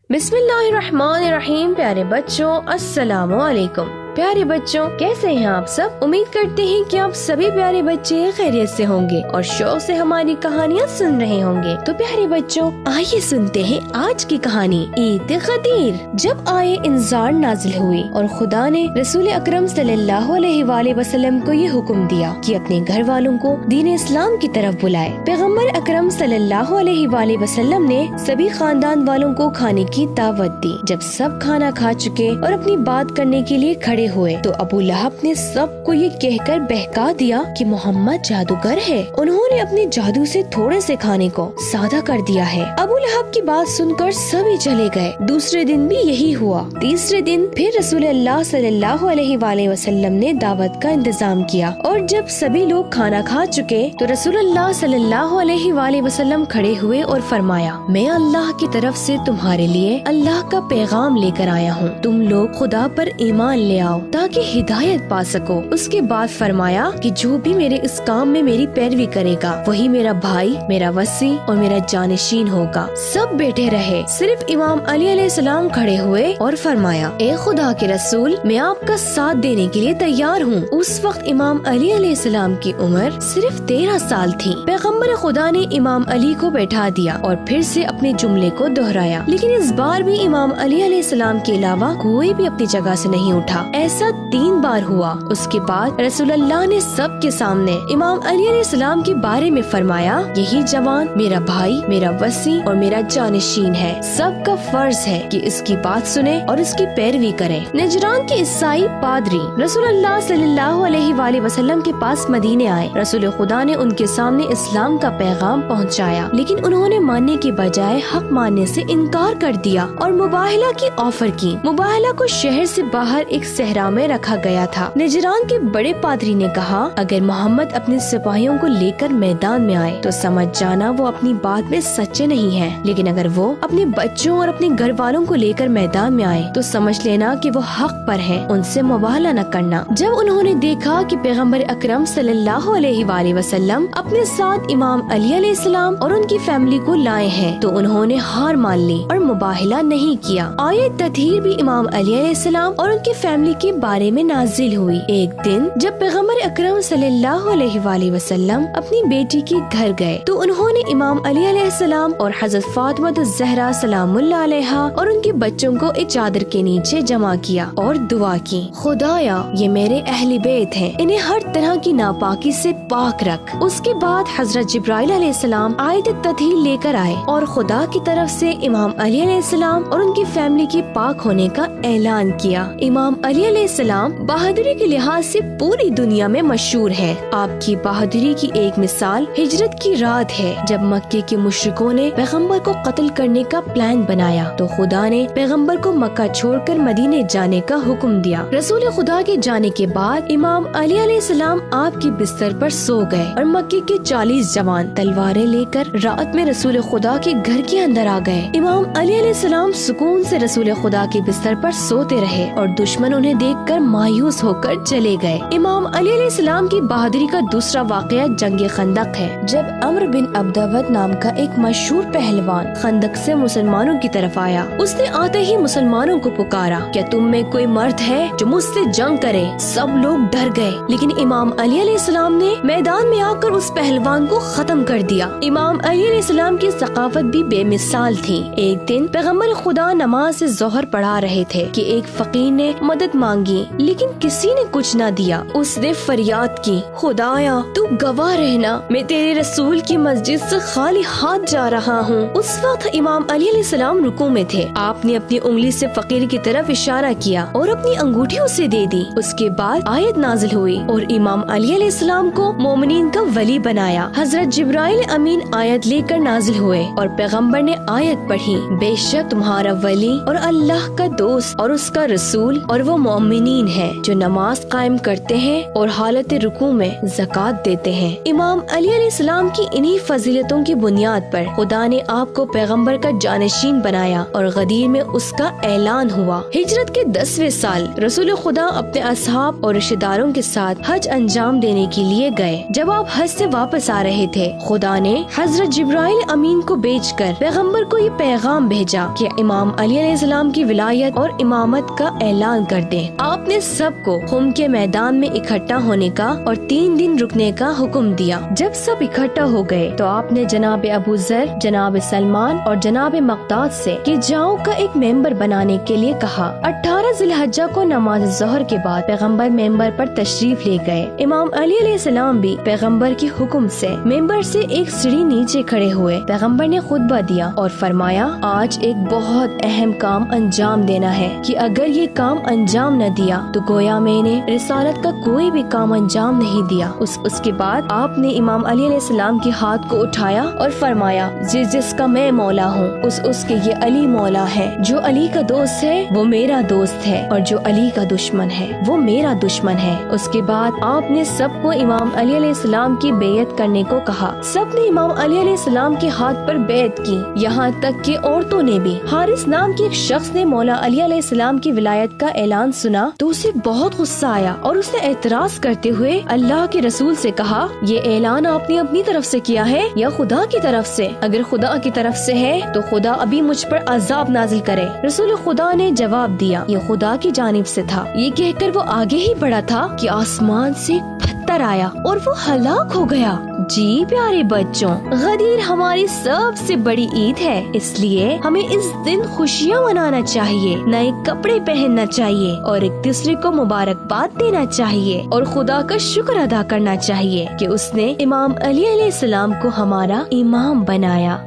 بسم اللہ الرحمن الرحیم۔ پیارے بچوں السلام علیکم۔ پیارے بچوں کیسے ہیں آپ سب؟ امید کرتے ہیں کہ آپ سبھی پیارے بچے خیریت سے ہوں گے اور شوق سے ہماری کہانیاں سن رہے ہوں گے۔ تو پیارے بچوں آئیے سنتے ہیں آج کی کہانی عید غدیر۔ جب آئے انذار نازل ہوئی اور خدا نے رسول اکرم صلی اللہ علیہ وآلہ وسلم کو یہ حکم دیا کہ اپنے گھر والوں کو دین اسلام کی طرف بلائے۔ پیغمبر اکرم صلی اللہ علیہ وآلہ وسلم نے سبھی خاندان والوں کو کھانے کی دعوت دی۔ جب سب کھانا کھا چکے اور اپنی بات کرنے کے لیے کھڑے ہوئے تو ابو لہب نے سب کو یہ کہہ کر بہکا دیا کہ محمد جادوگر ہے، انہوں نے اپنے جادو سے تھوڑے سے کھانے کو سادہ کر دیا ہے۔ ابو لہب کی بات سن کر سبھی چلے گئے۔ دوسرے دن بھی یہی ہوا۔ تیسرے دن پھر رسول اللہ صلی اللہ علیہ وآلہ وسلم نے دعوت کا انتظام کیا اور جب سبھی لوگ کھانا کھا چکے تو رسول اللہ صلی اللہ علیہ وآلہ وسلم کھڑے ہوئے اور فرمایا، میں اللہ کی طرف سے تمہارے لیے اللہ کا پیغام لے کر آیا ہوں، تم لوگ خدا پر ایمان لے آؤ تاکہ ہدایت پا سکو۔ اس کے بعد فرمایا کہ جو بھی میرے اس کام میں میری پیروی کرے گا وہی میرا بھائی، میرا وصی اور میرا جانشین ہوگا۔ سب بیٹھے رہے، صرف امام علی علیہ السلام کھڑے ہوئے اور فرمایا، اے خدا کے رسول، میں آپ کا ساتھ دینے کے لیے تیار ہوں۔ اس وقت امام علی علیہ السلام کی عمر صرف 13 سال تھی۔ پیغمبر خدا نے امام علی کو بیٹھا دیا اور پھر سے اپنے جملے کو دہرایا، لیکن اس بار بھی امام علی علیہ السلام کے علاوہ کوئی بھی اپنی جگہ سے نہیں اٹھا۔ ایسا 3 بار ہوا۔ اس کے بعد رسول اللہ نے سب کے سامنے امام علی علیہ السلام کے بارے میں فرمایا، یہی جوان میرا بھائی، میرا وصی اور میرا جانشین ہے۔ سب کا فرض ہے کہ اس کی بات سنیں اور اس کی پیروی کریں۔ نجران کے عیسائی پادری رسول اللہ صلی اللہ علیہ وآلہ وسلم کے پاس مدینے آئے۔ رسول خدا نے ان کے سامنے اسلام کا پیغام پہنچایا، لیکن انہوں نے ماننے کے بجائے حق ماننے سے انکار کر دیا اور مباہلہ کی آفر کی۔ مباہلہ کو شہر سے باہر ایک صحرا میں رکھا گیا تھا۔ نجران کے بڑے پادری نے کہا، اگر محمد اپنے سپاہیوں کو لے کر میدان میں آئے تو سمجھ جانا وہ اپنی بات میں سچے نہیں ہیں، لیکن اگر وہ اپنے بچوں اور اپنے گھر والوں کو لے کر میدان میں آئے تو سمجھ لینا کہ وہ حق پر ہیں، ان سے مباہلہ نہ کرنا۔ جب انہوں نے دیکھا کہ پیغمبر اکرم صلی اللہ علیہ وآلہ وسلم اپنے ساتھ امام علی علیہ السلام اور ان کی فیملی کو لائے ہیں تو انہوں نے ہار مان لی اور مباہلہ نہیں کیا۔ آیت تطہیر بھی امام علی علیہ السلام اور ان کی فیملی کے بارے میں نازل ہوئی۔ ایک دن جب پیغمبر اکرم صلی اللہ علیہ وآلہ وسلم اپنی بیٹی کے گھر گئے تو انہوں نے امام علی علیہ السلام اور حضرت فاطمہ الزہرا سلام اللہ علیہا اور ان کے بچوں کو ایک چادر کے نیچے جمع کیا اور دعا کی، خدایا یہ میرے اہل بیت ہیں، انہیں ہر طرح کی ناپاکی سے پاک رکھ۔ اس کے بعد حضرت جبرائیل علیہ السلام آیت تطہیر لے کر آئے اور خدا کی طرف سے امام علی علیہ السلام اور ان کی فیملی کے پاک ہونے کا اعلان کیا۔ امام علی علیہ السلام بہادری کے لحاظ سے پوری دنیا میں مشہور ہے۔ آپ کی بہادری کی ایک مثال ہجرت کی رات ہے، جب مکے کے مشرکوں نے پیغمبر کو قتل کرنے کا پلان بنایا تو خدا نے پیغمبر کو مکہ چھوڑ کر مدینے جانے کا حکم دیا۔ رسول خدا کے جانے کے بعد امام علی علیہ السلام آپ کے بستر پر سو گئے اور مکے کے 40 جوان تلواریں لے کر رات میں رسول خدا کے گھر کے اندر آ گئے۔ امام علی علیہ السلام سکون سے رسول خدا کے بستر پر سوتے رہے اور دشمن انہیں دیکھ کر مایوس ہو کر چلے گئے۔ امام علی علیہ السلام کی بہادری کا دوسرا واقعہ جنگ خندق ہے، جب عمرو بن عبدود نام کا ایک مشہور پہلوان خندق سے مسلمانوں کی طرف آیا۔ اس نے آتے ہی مسلمانوں کو پکارا، کیا تم میں کوئی مرد ہے جو مجھ سے جنگ کرے؟ سب لوگ ڈر گئے، لیکن امام علی علیہ السلام نے میدان میں آ کر اس پہلوان کو ختم کر دیا۔ امام علی علیہ السلام کی ثقافت بھی بے مثال تھی۔ ایک دن پیغمبر خدا نماز ظہر پڑھا رہے تھے کہ ایک فقیر نے مدد مانگی، لیکن کسی نے کچھ نہ دیا۔ اس نے فریاد کی، خدایا تو گواہ رہنا، میں تیرے رسول کی مسجد سے خالی ہاتھ جا رہا ہوں۔ اس وقت امام علی علیہ السلام رکوع میں تھے۔ آپ نے اپنی انگلی سے فقیر کی طرف اشارہ کیا اور اپنی انگوٹھی اسے دے دی۔ اس کے بعد آیت نازل ہوئی اور امام علی علیہ السلام کو مومنین کا ولی بنایا۔ حضرت جبرائیل امین آیت لے کر نازل ہوئے اور پیغمبر نے آیت پڑھی، بے شک تمہارا ولی اور اللہ کا دوست اور اس کا رسول اور وہ مومنین ہیں جو نماز قائم کرتے ہیں اور حالت رکوع میں زکوٰۃ دیتے ہیں۔ امام علی علیہ السلام کی انہی فضیلتوں کی بنیاد پر خدا نے آپ کو پیغمبر کا جانشین بنایا اور غدیر میں اس کا اعلان ہوا۔ ہجرت کے 10ویں سال رسول خدا اپنے اصحاب اور رشتہ داروں کے ساتھ حج انجام دینے کے لیے گئے۔ جب آپ حج سے واپس آ رہے تھے، خدا نے حضرت جبرائیل امین کو بھیج کر پیغمبر کو یہ پیغام بھیجا کہ امام علی علیہ السلام کی ولایت اور امامت کا اعلان کر دیں۔ آپ نے سب کو خم کے میدان میں اکٹھا ہونے کا اور 3 دن رکنے کا حکم دیا۔ جب سب اکٹھا ہو گئے تو آپ نے جناب ابو ذر، جناب سلمان اور جناب مقداد سے کہ جاؤ کا ایک ممبر بنانے کے لیے کہا۔ 18 ذی الحجہ کو نماز ظہر کے بعد پیغمبر ممبر پر تشریف لے گئے۔ امام علی علیہ السلام بھی پیغمبر کے حکم سے ممبر سے ایک سیڑھی نیچے کھڑے ہوئے۔ پیغمبر نے خطبہ دیا اور فرمایا، آج ایک بہت اہم کام انجام دینا ہے کہ اگر یہ کام انجام نہ دیا تو گویا میں نے رسالت کا کوئی بھی کام انجام نہیں دیا۔ اس کے بعد آپ نے امام علی علیہ السلام کے ہاتھ کو اٹھایا اور فرمایا، جس کا میں مولا ہوں اس کے یہ علی مولا ہے۔ جو علی کا دوست ہے وہ میرا دوست ہے اور جو علی کا دشمن ہے وہ میرا دشمن ہے۔ اس کے بعد آپ نے سب کو امام علی علیہ السلام کی بیعت کرنے کو کہا۔ سب نے امام علی علیہ السلام کے ہاتھ پر بیعت کی، یہاں تک کہ عورتوں نے بھی۔ حارث نام کے ایک شخص نے مولا علی علیہ السلام کی ولایت کا اعلان سنا تو اسے بہت غصہ آیا اور اس نے اعتراض کرتے ہوئے اللہ کے رسول سے کہا، یہ اعلان آپ نے اپنی طرف سے کیا ہے یا خدا کی طرف سے؟ اگر خدا کی طرف سے ہے تو خدا ابھی مجھ پر عذاب نازل کرے۔ رسول خدا نے جواب دیا، یہ خدا کی جانب سے تھا۔ یہ کہہ کر وہ آگے ہی بڑھا تھا کہ آسمان سے پتھر آیا اور وہ ہلاک ہو گیا۔ جی پیارے بچوں، غدیر ہماری سب سے بڑی عید ہے، اس لیے ہمیں اس دن خوشیاں منانا چاہیے، نئے کپڑے پہننا چاہیے اور ایک دوسرے کو مبارکباد دینا چاہیے اور خدا کا شکر ادا کرنا چاہیے کہ اس نے امام علی علیہ السلام کو ہمارا امام بنایا۔